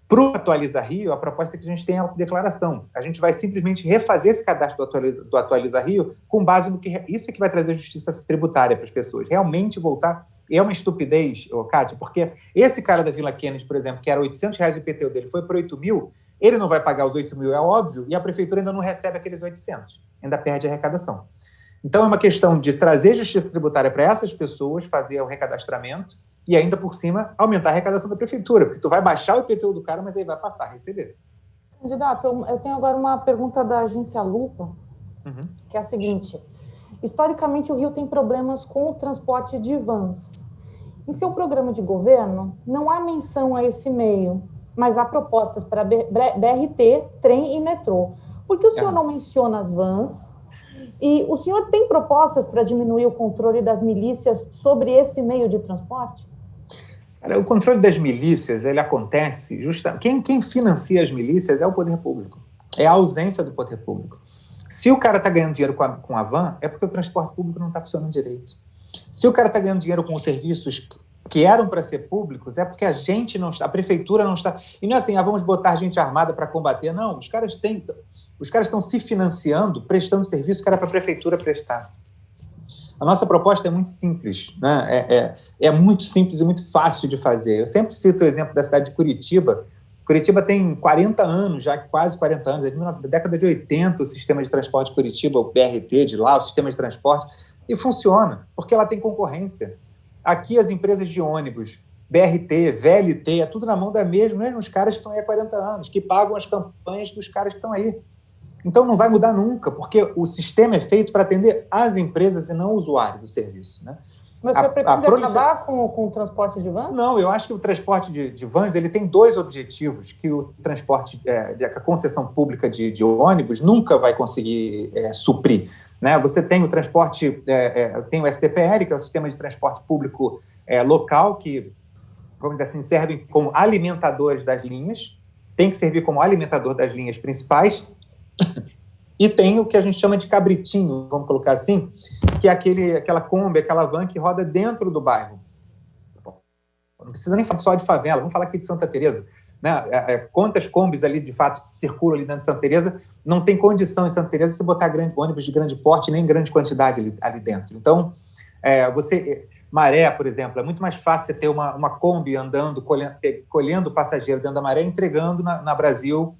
Para o Atualiza Rio, a proposta é que a gente tenha autodeclaração. A gente vai simplesmente refazer esse cadastro do Atualiza Rio com base no que... Isso é que vai trazer justiça tributária para as pessoas. Realmente voltar... É uma estupidez, Kátia, porque esse cara da Vila Kennedy, por exemplo, que era R$800 o IPTU dele, foi para 8 mil, ele não vai pagar os 8 mil, é óbvio, e a prefeitura ainda não recebe aqueles 800. Ainda perde a arrecadação. Então, é uma questão de trazer justiça tributária para essas pessoas, fazer o recadastramento, e ainda por cima aumentar a arrecadação da prefeitura, porque tu vai baixar o IPTU do cara, mas aí vai passar a receber. Candidato, eu tenho agora uma pergunta da agência Lupa, que é a seguinte: historicamente o Rio tem problemas com o transporte de vans. Em seu programa de governo, não há menção a esse meio, mas há propostas para BRT, trem e metrô. Por que o senhor não menciona as vans? E o senhor tem propostas para diminuir o controle das milícias sobre esse meio de transporte? O controle das milícias, ele acontece justamente... Quem financia as milícias é o poder público. É a ausência do poder público. Se o cara está ganhando dinheiro com a van, é porque o transporte público não está funcionando direito. Se o cara está ganhando dinheiro com os serviços que eram para ser públicos, é porque a prefeitura não está... E não é assim, vamos botar gente armada para combater. Não, os caras estão se financiando, prestando serviço que era para a prefeitura prestar. A nossa proposta é muito simples, né? É muito simples e muito fácil de fazer. Eu sempre cito o exemplo da cidade de Curitiba. Curitiba tem 40 anos, já quase 40 anos, é da década de 80 o sistema de transporte de Curitiba, o BRT de lá, o sistema de transporte, e funciona, porque ela tem concorrência. Aqui as empresas de ônibus, BRT, VLT, é tudo na mão mesmos caras que estão aí há 40 anos, que pagam as campanhas dos caras que estão aí. Então, não vai mudar nunca, porque o sistema é feito para atender as empresas e não o usuário do serviço. Né? Mas você pretende acabar com o transporte de vans? Não, eu acho que o transporte de vans ele tem 2 objetivos que o transporte, a concessão pública de ônibus nunca vai conseguir suprir. Né? Você tem o transporte, tem o STPL, que é o Sistema de Transporte Público Local, que, vamos dizer assim, servem como alimentadores das linhas, tem que servir como alimentador das linhas principais. E tem o que a gente chama de cabritinho, vamos colocar assim, que é aquela Kombi, aquela van que roda dentro do bairro. Não precisa nem falar só de favela, vamos falar aqui de Santa Teresa. Né? Quantas Kombis ali, de fato, circulam ali dentro de Santa Teresa, não tem condição em Santa Teresa você botar ônibus de grande porte, nem grande quantidade ali dentro. Então, Maré, por exemplo, é muito mais fácil você ter uma Kombi andando, colhendo passageiro dentro da Maré, entregando na Brasil,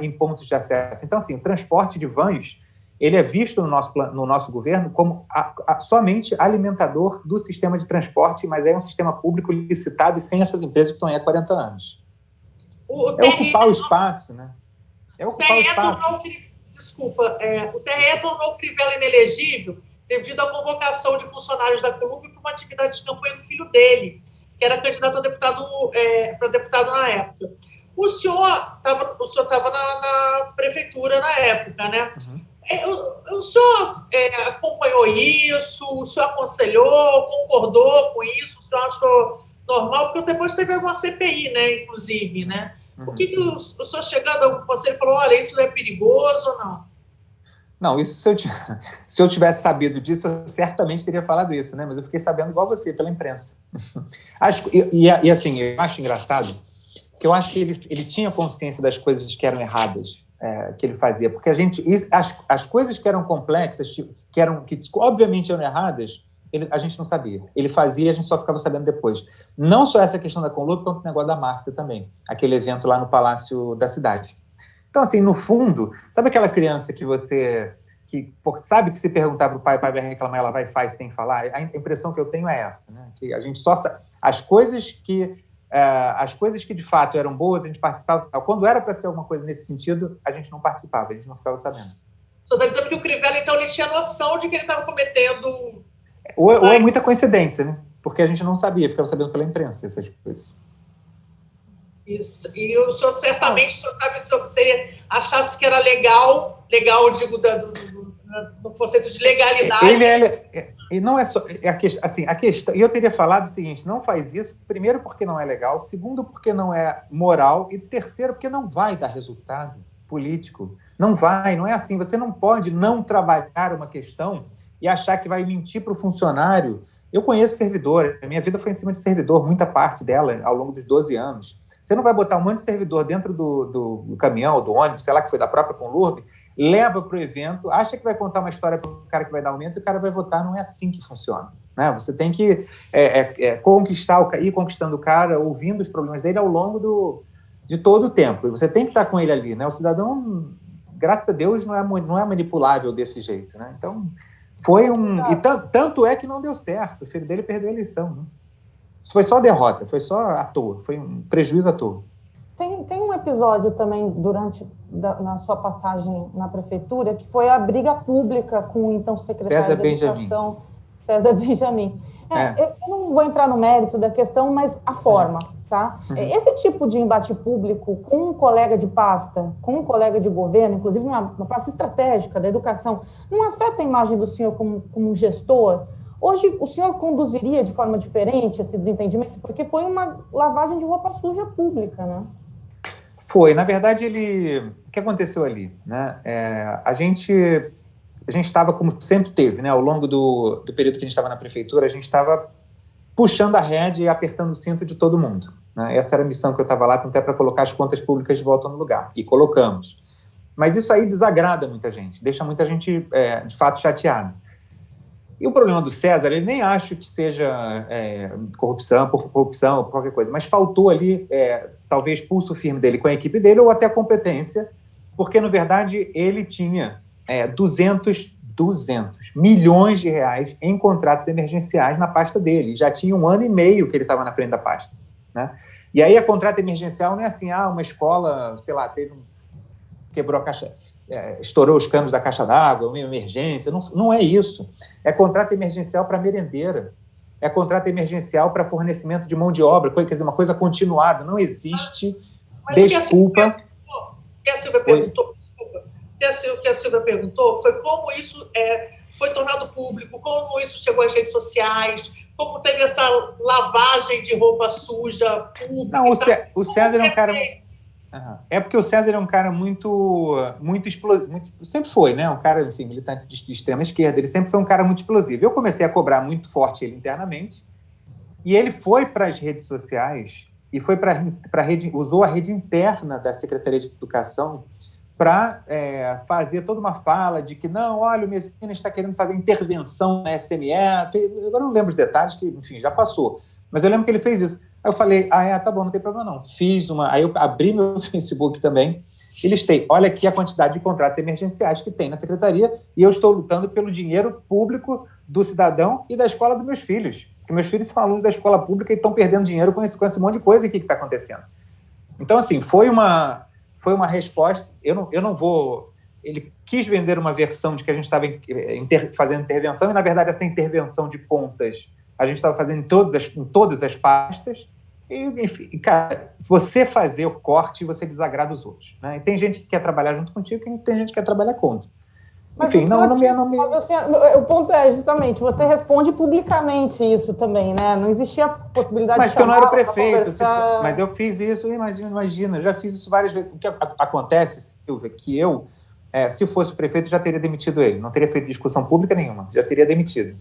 em pontos de acesso. Então, assim, o transporte de vans, ele é visto no nosso governo como somente alimentador do sistema de transporte, mas é um sistema público licitado e sem essas empresas que estão aí há 40 anos. É ocupar o espaço, né? É ocupar o espaço. O TRE tornou o Crivella inelegível devido à convocação de funcionários da Columb para uma atividade de campanha do filho dele, que era candidato a para deputado na época. O senhor estava na prefeitura na época, né? O senhor acompanhou isso? O senhor aconselhou, concordou com isso? O senhor achou normal? Porque depois teve uma CPI, né, inclusive, né? O que o senhor chegando a algum conselho falou, olha, isso não é perigoso ou não? Não, isso se eu tivesse sabido disso, eu certamente teria falado isso, né? Mas eu fiquei sabendo igual você, pela imprensa. E assim, eu acho engraçado, porque eu acho que ele tinha consciência das coisas que eram erradas, que ele fazia, porque as coisas que eram complexas, que obviamente eram erradas, a gente não sabia. Ele fazia, a gente só ficava sabendo depois. Não só essa questão da Conlup, quanto o negócio da Márcia também, aquele evento lá no Palácio da Cidade. Então, assim, no fundo, sabe aquela criança que sabe que se perguntar para o pai vai reclamar, ela vai e faz sem falar? A impressão que eu tenho é essa, né? Que a gente só sabe. As coisas que de fato eram boas, a gente participava. Quando era para ser alguma coisa nesse sentido, a gente não participava, a gente não ficava sabendo. Você está dizendo que o Crivella, então, ele tinha noção de que ele estava cometendo... Ou é muita coincidência, né? Porque a gente não sabia, ficava sabendo pela imprensa essas coisas. Isso. E o senhor certamente, você achasse que era legal, digo, no conceito de legalidade. E não é só a questão. E eu teria falado o seguinte: não faz isso, primeiro, porque não é legal, segundo, porque não é moral, e terceiro, porque não vai dar resultado político. Não é assim. Você não pode não trabalhar uma questão e achar que vai mentir para o funcionário. Eu conheço servidor, a minha vida foi em cima de servidor, muita parte dela ao longo dos 12 anos. Você não vai botar um monte de servidor dentro do caminhão, do ônibus, sei lá, que foi da própria Conlup, leva para o evento, acha que vai contar uma história para o cara que vai dar aumento e o cara vai votar. Não é assim que funciona, né? Você tem que ir conquistando o cara, ouvindo os problemas dele ao longo de todo o tempo. E você tem que estar com ele ali, né? O cidadão, graças a Deus, não é manipulável desse jeito, né? Então, foi e tanto é que não deu certo. O filho dele perdeu a eleição, né? Isso foi só derrota, foi só à toa, foi um prejuízo à toa. Tem um episódio também na sua passagem na prefeitura que foi a briga pública com o então secretário de Educação, César Benjamin. Eu não vou entrar no mérito da questão, mas a forma, tá? Esse tipo de embate público com um colega de pasta, com um colega de governo, inclusive uma pasta estratégica da educação, não afeta a imagem do senhor como um gestor? Hoje, o senhor conduziria de forma diferente esse desentendimento? Porque foi uma lavagem de roupa suja pública, né? Foi. Na verdade, o que aconteceu ali? Né? A gente estava, como sempre teve, né? Ao longo do período que a gente estava na prefeitura, a gente estava puxando a rédea e apertando o cinto de todo mundo. Né? Essa era a missão que eu estava lá, até para colocar as contas públicas de volta no lugar. E colocamos. Mas isso aí desagrada muita gente, deixa muita gente, de fato, chateada. E o problema do César, ele nem acho que seja corrupção, por corrupção, ou por qualquer coisa, mas faltou ali, talvez, pulso firme dele com a equipe dele, ou até competência, porque, na verdade, ele tinha 200 milhões de reais em contratos emergenciais na pasta dele. Já tinha 1 ano e meio que ele estava na frente da pasta, né? E aí, a contrato emergencial não é assim, uma escola, sei lá, quebrou a caixa... estourou os canos da caixa d'água, uma emergência, não é isso. É contrato emergencial para merendeira, é contrato emergencial para fornecimento de mão de obra, quer dizer, uma coisa continuada, não existe desculpa. O que a Silvia perguntou foi como isso foi tornado público, como isso chegou às redes sociais, como teve essa lavagem de roupa suja pública. Não, o César é um cara... É porque o César é um cara muito explosivo, sempre foi, né? Um cara, enfim, militante de extrema esquerda, ele sempre foi um cara muito explosivo. Eu comecei a cobrar muito forte ele internamente, e ele foi para as redes sociais e foi usou a rede interna da Secretaria de Educação para fazer toda uma fala de que, não, olha, o Messina está querendo fazer intervenção na SME. Agora não lembro os detalhes, que, enfim, já passou. Mas eu lembro que ele fez isso. Aí eu falei, tá bom, não tem problema não. Aí eu abri meu Facebook também eles têm, olha aqui a quantidade de contratos emergenciais que tem na secretaria e eu estou lutando pelo dinheiro público do cidadão e da escola dos meus filhos. Porque meus filhos são alunos da escola pública e estão perdendo dinheiro com esse monte de coisa aqui que está acontecendo. Então, assim, foi uma resposta. Eu não vou... Ele quis vender uma versão de que a gente estava fazendo intervenção e, na verdade, essa intervenção de contas a gente estava fazendo em todas as pastas. E, enfim, cara, você fazer o corte, você desagrada os outros, né? E tem gente que quer trabalhar junto contigo e tem gente que quer trabalhar contra. Mas enfim, o ponto é justamente, você responde publicamente isso também, né? Não existia a possibilidade mas de chamar... Mas eu não era prefeito, mas eu fiz isso, imagina, já fiz isso várias vezes. O que acontece, Silvia, que eu, se fosse prefeito, já teria demitido ele, não teria feito discussão pública nenhuma, já teria demitido.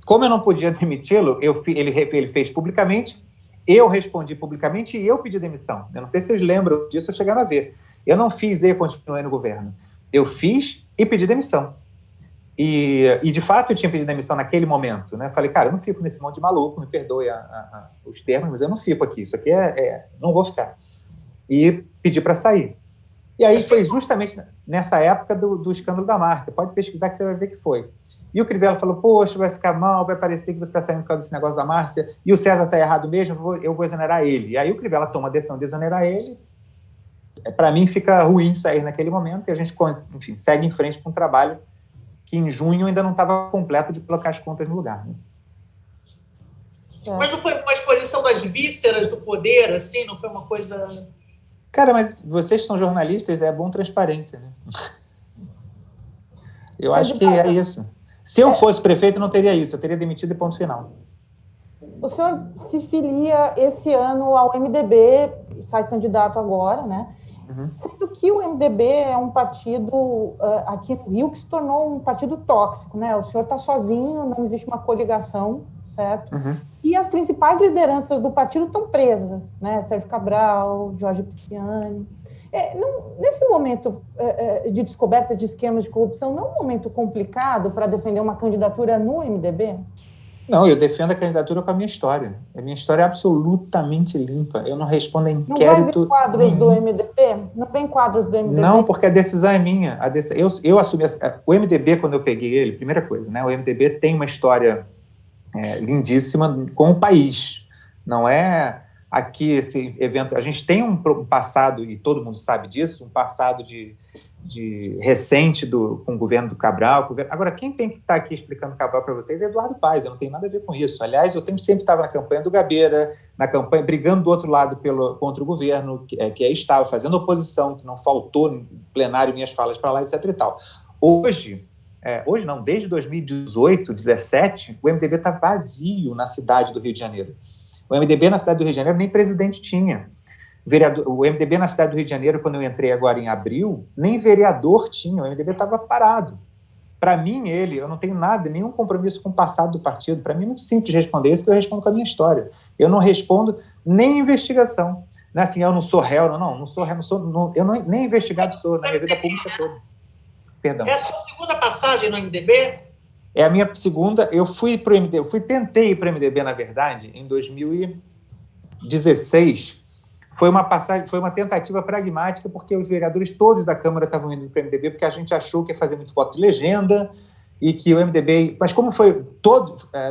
Como eu não podia demiti-lo, ele fez publicamente, eu respondi publicamente e eu pedi demissão. Eu não sei se vocês lembram disso, vocês chegaram a ver. Eu não fiz e continuei no governo. Eu fiz e pedi demissão. E de fato, eu tinha pedido demissão naquele momento, né? Falei, cara, eu não fico nesse monte de maluco, me perdoe os termos, mas eu não fico aqui. Isso aqui não vou ficar. E pedi para sair. E aí foi justamente nessa época do escândalo da Márcia. Pode pesquisar que você vai ver que foi. E o Crivella falou, poxa, vai ficar mal, vai parecer que você está saindo por causa desse negócio da Márcia, e o César está errado mesmo, eu vou exonerar ele. E aí o Crivella toma a decisão de exonerar ele. Para mim fica ruim sair naquele momento, e a gente, enfim, segue em frente com um trabalho que em junho ainda não estava completo de colocar as contas no lugar. Né? Mas não foi uma exposição das vísceras do poder, assim? Não foi uma coisa... Cara, mas vocês são jornalistas, é bom transparência, né? Eu acho que é isso. Se eu fosse prefeito, não teria isso. Eu teria demitido e ponto final. O senhor se filia esse ano ao MDB, sai candidato agora, né? Uhum. Sendo que o MDB é um partido aqui no Rio que se tornou um partido tóxico, né? O senhor está sozinho, não existe uma coligação, certo? Uhum. E as principais lideranças do partido estão presas, né? Sérgio Cabral, Jorge Pisciani. Nesse momento de descoberta de esquemas de corrupção, não é um momento complicado para defender uma candidatura no MDB? Não, eu defendo a candidatura com a minha história. A minha história é absolutamente limpa. Eu não respondo a inquérito... Não vai vir quadros do MDB? Não vem quadros do MDB? Não, porque a decisão é minha. Eu assumi... O MDB, quando eu peguei ele, primeira coisa, né? O MDB tem uma história lindíssima com o país. Não é... Aqui, esse evento, a gente tem um passado, e todo mundo sabe disso, um passado de recente com o governo do Cabral. Agora, quem tem que estar aqui explicando o Cabral para vocês é Eduardo Paes, eu não tenho nada a ver com isso. Aliás, eu sempre estava na campanha do Gabeira, na campanha, brigando do outro lado contra o governo, que aí estava fazendo oposição, que não faltou no plenário minhas falas para lá, etc. e tal. Hoje não, desde 2018, 2017, o MDB está vazio na cidade do Rio de Janeiro. O MDB na cidade do Rio de Janeiro nem presidente tinha. O MDB na cidade do Rio de Janeiro, quando eu entrei agora em abril, nem vereador tinha, o MDB estava parado. Para mim, eu não tenho nenhum compromisso com o passado do partido. Para mim é muito simples responder isso, porque eu respondo com a minha história. Eu não respondo nem investigação. Não é assim, eu não sou réu, não sou réu, nem investigado sou na minha vida pública toda. Perdão. É a sua segunda passagem no MDB? É a minha segunda. Eu fui para o MDB, tentei ir para o MDB, na verdade, em 2016. Foi uma tentativa pragmática, porque os vereadores todos da Câmara estavam indo para o MDB, porque a gente achou que ia fazer muito voto de legenda e que o MDB... Mas como foi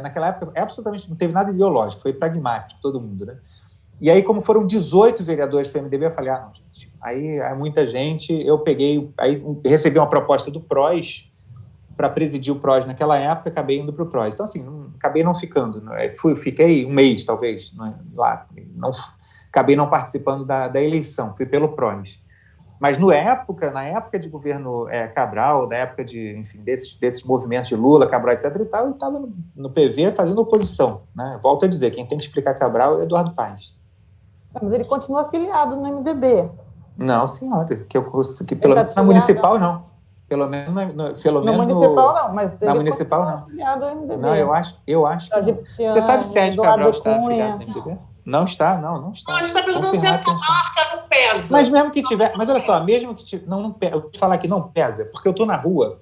naquela época, absolutamente não teve nada ideológico, foi pragmático, todo mundo, né? E aí, como foram 18 vereadores para o MDB, eu falei, não, gente, aí é muita gente. Eu recebi uma proposta do PROS, para presidir o PROS naquela época, acabei indo para o PROS. Então, assim, acabei não ficando. Fiquei um mês, talvez, lá. Acabei não participando da eleição, fui pelo PROS. Mas na época de governo Cabral, na época desses movimentos de Lula, Cabral, etc. e tal, eu estava no PV fazendo oposição. Né? Volto a dizer, quem tem que explicar Cabral é Eduardo Paes. Mas ele continua afiliado no MDB. Não, senhora, que pelo menos na municipal, não. Pelo menos municipal não, mas na municipal não. Não, eu acho que você sabe se Sérgio Cabral está afiliado no MDB? Não está. Não, a gente está perguntando se essa marca não pesa. Mas mesmo que tiver, mas olha só, mesmo que tiver, não pesa. Eu vou te falar que não pesa, porque eu estou na rua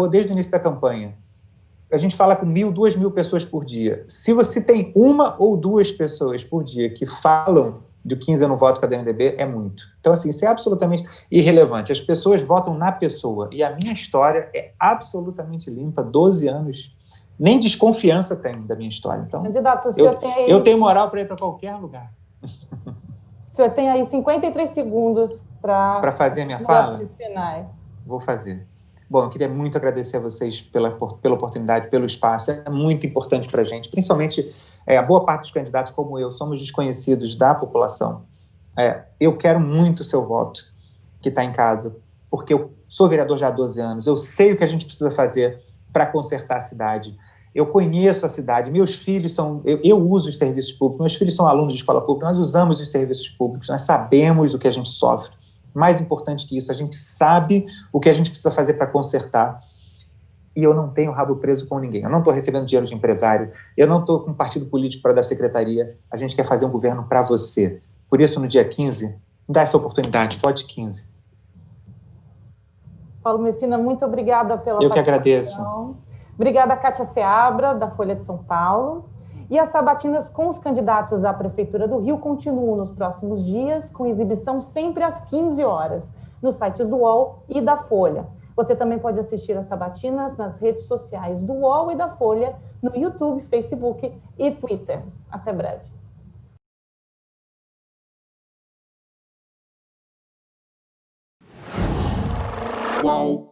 desde o início da campanha. A gente fala com 1.000, 2.000 pessoas por dia. Se você tem uma ou duas pessoas por dia que falam de 15 eu não voto com a DMDB, é muito. Então, assim, isso é absolutamente irrelevante. As pessoas votam na pessoa. E a minha história é absolutamente limpa, 12 anos. Nem desconfiança tem da minha história. Então, candidato, o senhor tem aí... eu tenho moral para ir para qualquer lugar. O senhor tem aí 53 segundos para fazer a minha fala? Finais. Vou fazer. Bom, eu queria muito agradecer a vocês pela oportunidade, pelo espaço. É muito importante para a gente, principalmente a boa parte dos candidatos, como eu, somos desconhecidos da população. Eu quero muito o seu voto, que está em casa, porque eu sou vereador já há 12 anos, eu sei o que a gente precisa fazer para consertar a cidade. Eu conheço a cidade, meus filhos são... Eu uso os serviços públicos, meus filhos são alunos de escola pública, nós usamos os serviços públicos, nós sabemos o que a gente sofre. Mais importante que isso, a gente sabe o que a gente precisa fazer para consertar. E eu não tenho rabo preso com ninguém. Eu não estou recebendo dinheiro de empresário, eu não estou com um partido político para dar secretaria. A gente quer fazer um governo para você. Por isso, no dia 15, me dá essa oportunidade, vote 15. Paulo Messina, muito obrigada pela participação. Eu que agradeço. Obrigada, Kátia Seabra, da Folha de São Paulo. E as sabatinas com os candidatos à Prefeitura do Rio continuam nos próximos dias, com exibição sempre às 15 horas, nos sites do UOL e da Folha. Você também pode assistir as sabatinas nas redes sociais do UOL e da Folha, no YouTube, Facebook e Twitter. Até breve. UOL.